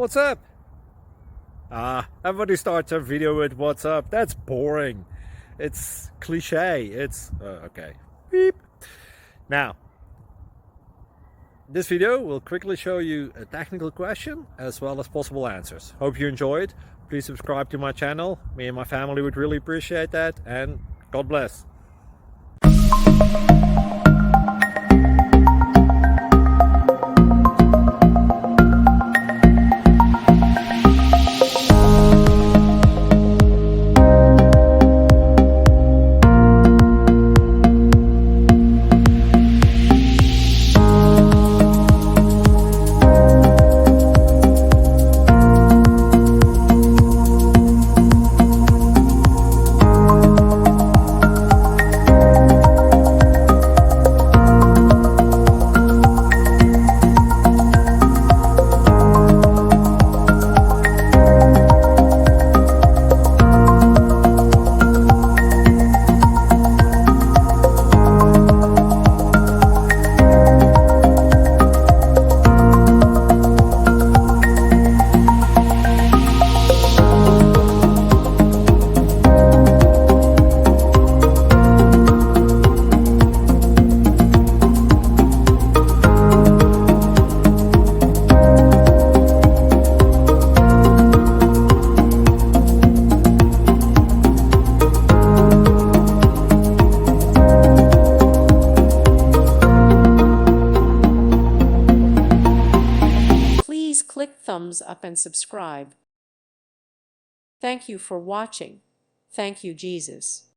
What's up? Everybody starts their video with what's up. That's boring. It's cliche. It's okay. Beep. Now, this video will quickly show you a technical question as well as possible answers. Hope you enjoyed. Please subscribe to my channel. Me and my family would really appreciate that, and God bless. Please click thumbs up and subscribe. Thank you for watching. Thank you, Jesus.